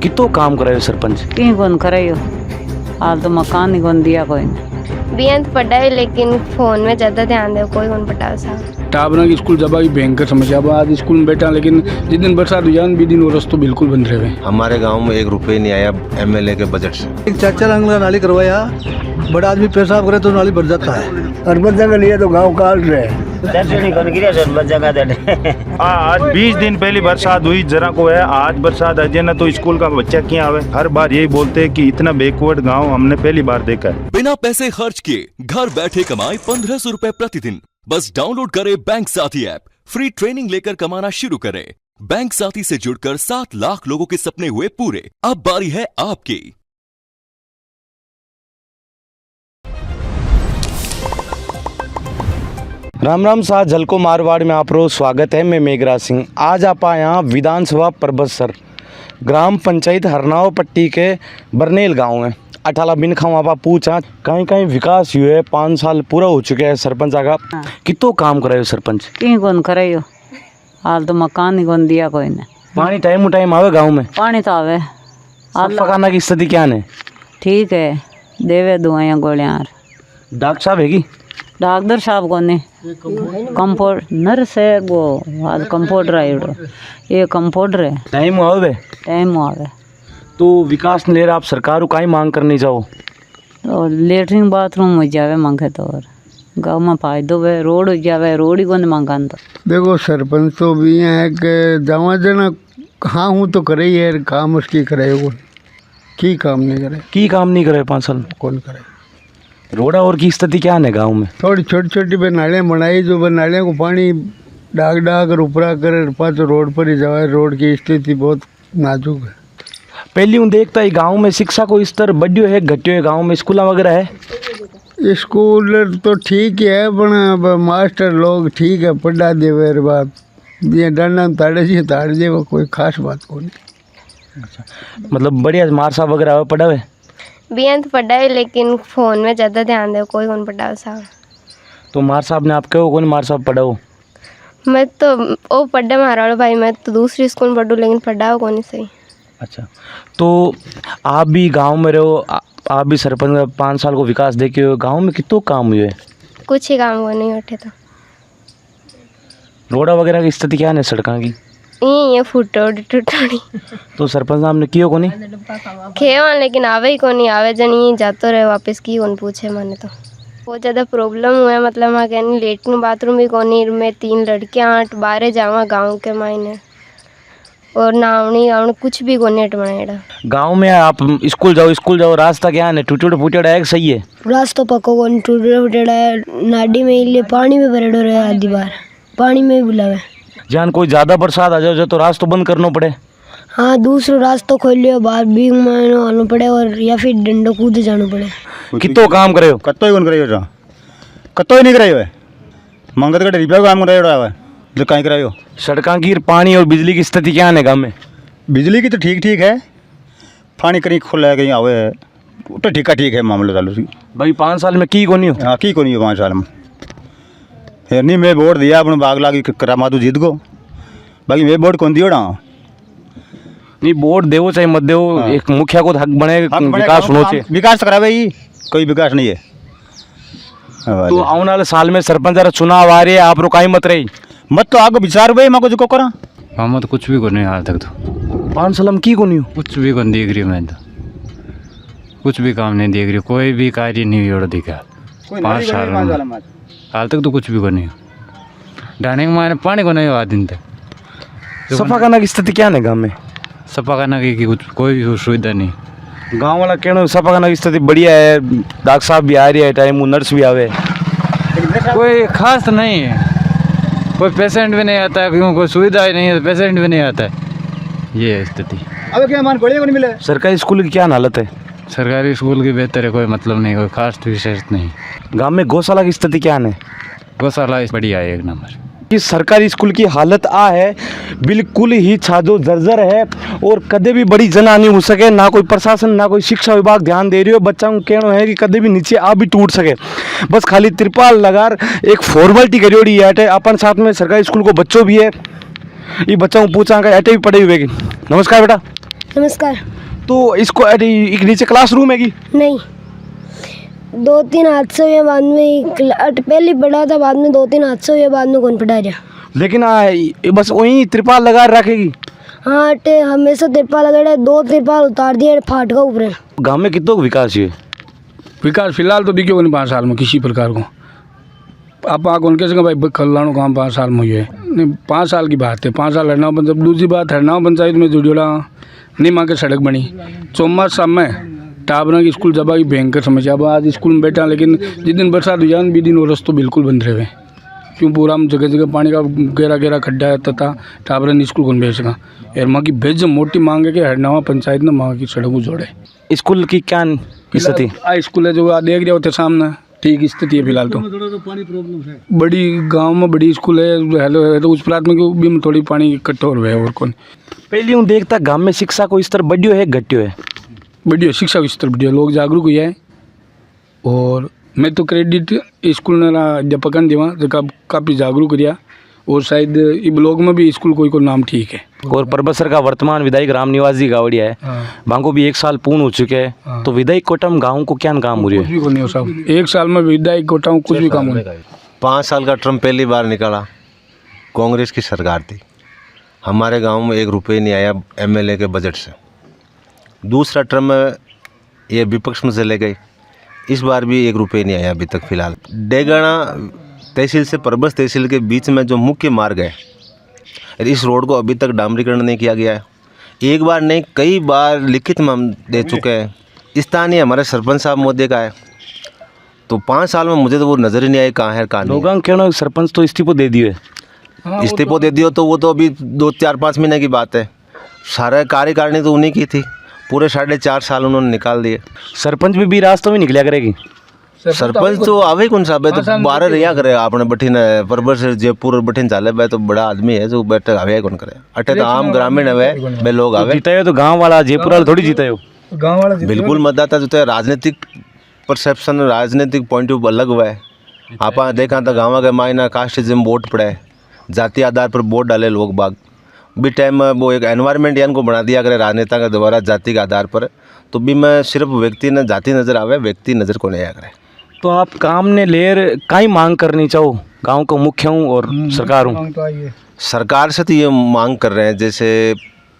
कितो काम करायो सरपंच? कहीं कौन करायो, हाल तो मकान ही कौन दिया कोई ने। बेंत पढ़ा है लेकिन फोन में ज्यादा ध्यान दे, कोई कौन पढ़ा साहब। टाबरा की स्कूल जब भयंकर समस्या। अब आज स्कूल में बैठा, लेकिन जिस दिन बरसात हुई जान भी दिन वो रस्तों बिल्कुल बंद रहे। हमारे गांव में 1 रुपये नहीं आया एमएलए के बजट से। एक चाचा रंगला नाली करवाया, बड़ा आदमी पेशाब करे तो नाली भर जाता है। सरपंच के लिए तो गांव काल रहे आज 20 दिन पहली बरसात हुई जरा को है, आज बरसात आ ना तो स्कूल का बच्चा क्या आवे। हर बार यही बोलते हैं कि इतना बैकवर्ड गांव हमने पहली बार देखा है। बिना पैसे खर्च किए घर बैठे कमाए 1500 रुपए प्रतिदिन। बस डाउनलोड करें बैंक साथी ऐप, फ्री ट्रेनिंग लेकर कमाना शुरू करें। बैंक साथी से जुड़कर 7 लाख लोगों के सपने हुए पूरे। अब बारी है आपकी। राम राम सा झलको मारवाड़ में आप रो स्वागत है। मैं मेघराज सिंह। आज आप यहाँ विधानसभा परबतसर ग्राम पंचायत हरनाव पट्टी के बरनेल गांव में 18 बिन खाओ आप पूछा कहीं कहीं विकास हुए। 5 साल पूरा हो चुके हैं सरपंच का। कितो काम करायो सरपंच? कहीं कौन करायो, हाल तो मकान ही कौन दिया कोई ने। पानी टाइम टाइम आवे गाँव में? पानी तो आवे। पकाना की स्थिति क्या है? ठीक है, देवे दुआएं गोलियां। डॉक्टर साहब है की? डॉक्टर साहब को ने कंपाउंड नर्स है वो, हाल कंपाउंडर है। ये कंपाउंडर है। टाइम आवे? टाइम आवे। तो विकास ले आप सरकार को काई मांग करनी चाहो? तो लेटरिन बाथरूम हो जावे मांगे तो, और गाँव में फायदो है, रोड हो जावे, रोड ही कौन मांगा तो। देखो सरपंच तो भी है कि जावा जना हाँ हूँ तो करे ही है, काम उसकी करे कौन की काम नहीं करे। की काम नहीं करे 5 साल कौन करे? रोड़ा और की स्थिति क्या है गांव में? थोड़ी छोटी छोटी नालियाँ बनाई, जो नालियाँ को पानी डाग डाग कर ऊपरा कर पाँच रोड पर ही जाए। रोड की स्थिति बहुत नाजुक है। पहली हूँ देखता है गांव में शिक्षा को स्तर बढ़ियो है घटियो है? गांव में स्कूल वगैरह है? स्कूल तो ठीक है, पर मास्टर लोग ठीक है पढ़ा देवे बात ये डंडा ताड़े जी ताड़ दे, वो कोई खास बात को नहीं। अच्छा, मतलब बढ़िया मार साहब वगैरह पढ़ा हुए? बेंत पढ़ा है लेकिन फोन में ज्यादा ध्यान दे, कोई कौन पढ़ा साहब। तो मार साहब ने आप कहो कौन मार साहब पढ़ा हो? मैं तो वो पढ़ा मारवाड़ भाई, मैं तो दूसरी स्कूल में पढ़ूँ लेकिन पढ़ा हो कौन सही। अच्छा, तो आप भी गांव में रहो, आप भी सरपंच 5 साल को विकास देखे हो। गांव में कितो काम हुए? कुछ ही काम को नहीं उठे तो। रोड़ा वगैरह की स्थिति क्या है सड़कों की? ये फुटोड़ी टुटोड़ी। तो सरपंच साहब ने कियो को नहीं खेवा, लेकिन आवे ही को नहीं आवे जनी जातो रहे वापस की कौन पूछे। मैंने तो बहुत ज़्यादा प्रॉब्लम हुआ है, मतलब मैं कहनी लेटरिन बाथरूम भी कौन नहीं। मैं 3 लड़कियाँ 8 बारह जावा गाँव के मायने, और नावनी आवनी कुछ भी को नेट बनाएड़ा। गांव में आप स्कूल जाओ रास्ता क्या है? टूटे फूटेड़ा है? सही है रास्ता पक्का कौन टूटे फूटेड़ा है। नाडी में ले पानी में भरेड़ो रहे, आधी बार पानी में ही बुलावे। जान कोई ज़्यादा बरसात आ जाओ तो रास्ता बंद करना पड़े। हाँ, दूसरा रास्ता खोल लियो, बाहर बीग में आना पड़े, और या फिर डंडो कूद जाना पड़े। कितो काम करे हो? कतो ही कौन करायो जा, कतो ही नहीं करायो है। मंगत का रिपेयर काम करायो है जो कहीं करायो। सड़कों की पानी और बिजली की स्थिति क्या है गाँव में? बिजली की तो ठीक ठीक है, पानी कहीं खुला है कहीं आवे है, तो ठीक है मामला चालू सी। भाई 5 साल में की को नहीं हो? हाँ की को नहीं हो 5 साल में। फिर नहीं मैं वोट दिया अपने बाग लागी करा मातू जीत गो, बाकी मैं वोट कौन दियो ना। नहीं वोट देवो चाहे मत देवो, एक मुखिया को हक बने विकास होना चाहिए। विकास करावे ही, कोई विकास नहीं है। तो आने वाले साल में सरपंच चुनाव आ रही है, आप रुकाई मत रही मत तो आगे विचार भाई मैं को करा। हाँ, मैं तो कुछ भी को नहीं हाल तक तो 5 साल में की को नहीं हो? कुछ भी को नहीं देख रही मैं तो, कुछ भी काम नहीं देख रही, कोई भी कार्य नहीं हो दिखा 5 साल में हाल तक तो कुछ भी को नहीं। डाने मारे पानी को नहीं हुआ दिन तक। सफा करना की स्थिति क्या है गाँव में? सफा करना की कुछ कोई भी सुविधा नहीं। गाँव वाला कहना सफा करना की स्थिति बढ़िया है, डॉक्टर साहब भी आ रही है टाइम, नर्स भी आवे, कोई खास नहीं है, कोई पेशेंट भी नहीं आता है, क्यों कोई सुविधा ही नहीं है, पेशेंट भी नहीं आता है। ये है स्थिति। अब क्या मान बढ़िया को नहीं मिले। सरकारी स्कूल की क्या हालत है? सरकारी स्कूल की बेहतर है, कोई मतलब नहीं, कोई खास विशेष नहीं। गांव में गौशाला की स्थिति क्या है? गौशाला बढ़िया है, 1 नंबर। कि सरकारी स्कूल की हालत आ है बिल्कुल ही छाजो जर्जर है, और कदे भी बड़ी जनहानि हो सके, ना कोई प्रशासन ना कोई शिक्षा विभाग ध्यान दे रही हो। बच्चा को कहना है कि कदे भी नीचे आ भी टूट सके, बस खाली तिरपाल लगार एक फॉर्मेलिटी करी है। अपन साथ में सरकारी स्कूल को बच्चों भी है, ये बच्चा को पूछा अटे भी पढ़े हुए। नमस्कार बेटा। नमस्कार। तो इसको अरे एक नीचे क्लासरूम है कि नहीं, 2-3 हादसे हुए बाद में, पहले पढ़ा था, बाद में 2-3 हादसे हुए, बाद में कौन पढ़ा रहा। लेकिन बस वहीं त्रिपाल लगा रखेगी। हाँ, हमेशा तिरपाल लगा है, 2 तिरपाल उतार दिए फाटका ऊपर। गांव में कितना विकास हुए? विकास फिलहाल तो दिखे नहीं 5 साल में किसी प्रकार को। आप कौन कह सकें भाई खल्लानो काम 5 साल में हुए नहीं, 5 साल की बात है। 5 साल हरनाव पंचायत। दूसरी बात, हरनाव पंचायत में जुड़ोड़ा नहीं माँ के सड़क बनी, चौमासा में टाबरा की स्कूल जबा की भयंकर समस्या। अब आज स्कूल में बैठा, लेकिन जिस दिन बरसात हो जाए 20 दिन वो रस्तो बिल्कुल बंद रहे हुए, क्यों पूरा जगह जगह पानी का गहरा गहरा खड्डा है तथा टाबरा ने स्कूल कौन भेज सका। और माँ की भेज मोटी मांग है कि हरनावा पंचायत ने माँ की सड़क को जोड़े। स्कूल की क्या स्थिति? स्कूल है जो देख रहे होते सामने, ठीक स्थिति है फिलहाल तो। बड़ी गांव में बड़ी स्कूल है, हेलो है तो उस प्राथमिक भी में थोड़ी पानी इकट्ठा हो रहा है। और कौन पहले हूँ देखता गांव में शिक्षा को स्तर बढ़ियो है घटियो है? बढ़िया, शिक्षा का स्तर बढ़िया, लोग जागरूक हुए हैं। और मैं तो क्रेडिट स्कूल ने अध्यापक देवा जो काफ़ी जागरूक किया। और शायद ये ब्लॉक में भी स्कूल कोई नाम ठीक है। और परबसर का वर्तमान विधायक रामनिवास जी गावड़िया है। बांको भी 1 साल पूर्ण हो चुके हैं। तो विधायक कोटम गाँव को क्या काम हो रही है? कुछ भी को नहीं हो साहब, 1 साल में विधायक कोटाऊँ कुछ भी काम हो रहा है। 5 साल का टर्म पहली बार निकाला, कांग्रेस की सरकार थी। हमारे गांव में 1 रुपये नहीं आया एमएलए के बजट से। दूसरा टर्म में ये विपक्ष में चले गए, इस बार भी 1 रुपये नहीं आया अभी तक फिलहाल। डेगाना तहसील से परबस तहसील के बीच में जो मुख्य मार्ग है, इस रोड को अभी तक डामरीकरण नहीं किया गया है। एक बार नहीं, कई बार लिखित में हम दे चुके हैं। स्थानीय हमारे सरपंच साहब मोदी का है, तो 5 साल में मुझे तो वो नज़र ही नहीं आई कहाँ है कहाँ नहीं। लोगों कहना सरपंच तो इस्तीफा दे दिए। इस्तीफा दे दियो तो वो तो अभी 2-4-5 महीने की बात है। सारा कार्यकारिणी तो उन्हीं की थी, पूरे 4.5 साल उन्होंने निकाल दिए। सरपंच भी रास्ते में निकलिया करेगी। सरपंच तो आवे कौन सा, तो 12 रिया करे आपने बठीन परबर से जयपुर बठीन चाले भाई, तो बड़ा आदमी है जो बैठे आवे कौन करे। अटे तो आम ग्रामीण है वे लोग आवे। जीता हो तो गांव वाला जयपुर वाला थोड़ी जीता हो, गाँव वाला बिल्कुल मतदाता जो है राजनीतिक परसेप्शन राजनीतिक पॉइंट ऑफ अलग हुआ है। आप देखा तो गाँव के मायना कास्टिज्म वोट पड़े, जाति आधार पर वोट डाले लोग बाग भी टाइम में वो एक एनवायरनमेंट यान को बना दिया करे राजनेता के द्वारा जाति के आधार पर। तो भी मैं सिर्फ व्यक्ति ने जाति नज़र आवे, व्यक्ति नज़र को नहीं आया करे। तो आप काम ने लेर कहीं मांग करनी चाहो गांव को मुख्य हूँ और सरकार हूँ? सरकार से तो ये मांग कर रहे हैं जैसे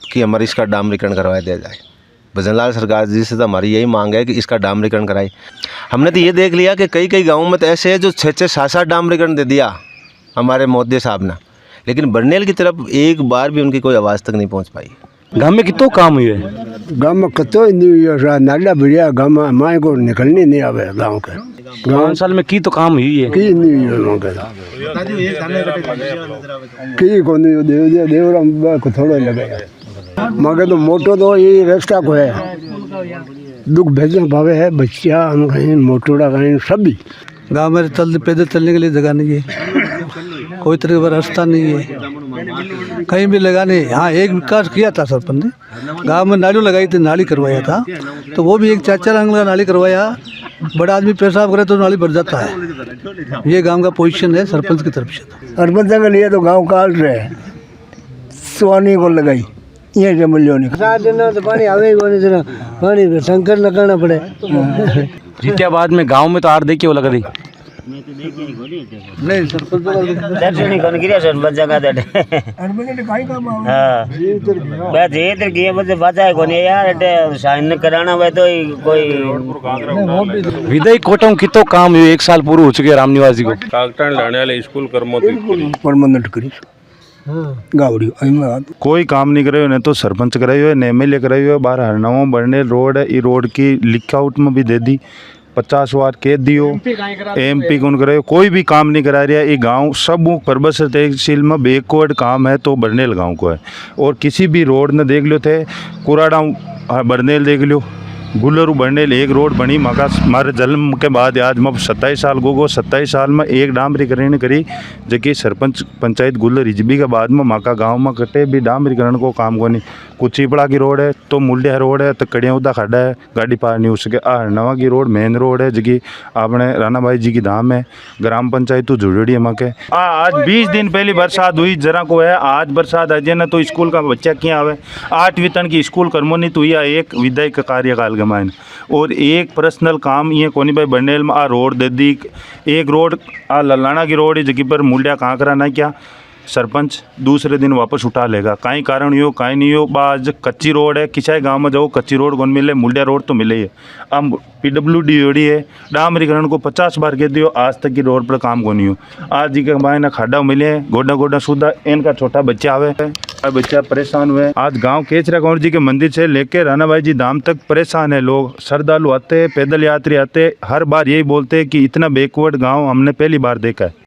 कि हमारी इसका डामरीकरण करवा दिया जाए। भजनलाल सरकार जी से तो हमारी यही मांग है कि इसका डामरीकरण कराए। हमने तो ये देख लिया कि कई गाँवों में तो ऐसे है जो 6-7 डामरीकरण दे दिया हमारे मोदी साहब ने, लेकिन बरनेल की तरफ एक बार भी उनकी कोई आवाज़ तक नहीं पहुंच पाई। गांव में कितो काम हुए? गाँव में कतो नाला बढ़िया, गाँव में माए को निकलने नहीं आवे। गाँव के 5 साल में की तो काम हुई है की नहीं की को नहीं देवरा को थोड़ा लगाया मगर तो मोटो तो ये रास्ता को है दुख भेजन भावे है बच्चिया हम कहीं मोटोड़ा कहीं सभी गांव में पैदल चलने के लिए जगह नहीं है, कोई तरह का रास्ता नहीं है, कहीं भी लगाने। हाँ, एक विकास किया था सरपंच ने, गांव में नाली लगाई थी, नाली करवाया था, तो वो भी एक 4-4 अंगल का नाली करवाया। बड़ा आदमी पेशाब करे तो नाली भर जाता है। ये गांव का पोजीशन है सरपंच की तरफ से। सरपंच के लिए तो गाँव काल रहे सोनी को लगाई ये जमलियो नहीं तो पानी आवे पानी संकट न करना पड़े। जीत्या बाद में गांव में तो आर देखिए वो लगा दी नहीं सरपंच दर्शन कौन गिरा सरपंच जगह दे हां बस ये तो गए बस बचा है कोन यार अटे साइन कराना है तो कोई विधायक कोटम कितो काम हुए? 1 साल पूरा हो चुके राम निवास जी को। काकटान लाने वाले स्कूल कर्मोती परमानेंट करी गावड़ी कोई काम नहीं करे, नहीं तो सरपंच कराई हुए, न एमएलए कराई हुए। 12 हरनावा बरनेल रोड है, ये रोड की लिखआउट में भी दे दी, 50 बार कह दियो। एमपी कौन करे, कोई भी काम नहीं करा रहा। ये गांव सब परबस तहसील में बैकवर्ड काम है तो बरनेल गांव को है। और किसी भी रोड ने देख लो थे कुराड़ा बरनेल देख लो, गुल्लरू बर्नेल एक रोड बनी मका हमारे जन्म के बाद आज मैं 27 साल को 27 साल में एक डामरीकरण करी जबकि सरपंच पंचायत गुल्लर हिजबी के बाद में मका गांव में कटे भी डामरीकरण को काम को नहीं। कुछ चिपड़ा की रोड है तो मुंडिया रोड है तो कड़िया उदा खड़ा है गाड़ी पार नहीं हो सके। हरनवा की रोड मेन रोड है जबकि अपने राणा भाई जी की धाम है ग्राम पंचायत तो जुड़ी है मके। आज 20 दिन पहले बरसात हुई जरा को है आज बरसात आ जाए ना तो स्कूल का बच्चा क्या आवे 8वीं तक की स्कूल कर्मो नहीं तो यह एक विधायक का कार्यकाल गमायन और एक पर्सनल काम ये कोनी भाई बंडेल में आ रोड दे दी। एक रोड आ ललाना की रोड है जगह पर मुंडिया कांकरा ना क्या सरपंच दूसरे दिन वापस उठा लेगा कहीं कारण यो कहीं नहीं हो बाज कच्ची रोड है किसाई गांव में जाओ कच्ची रोड कौन मिले मुंडिया रोड तो मिले ही है। अब PWD जोड़ी है डामरीकरण को 50 बार कह दियो आज तक की रोड पर काम को नहीं हो। आज जी के मायने खाडा मिले गोडा गोडा सुधा इनका छोटा बच्चा आवे बच्चा परेशान हुए। आज गांव केचरा गौर जी के मंदिर से लेके राणा भाई जी धाम तक परेशान है लोग। श्रद्धालु आते पैदल यात्री आते हर बार यही बोलते हैं कि इतना बैकवर्ड गाँव हमने पहली बार देखा है।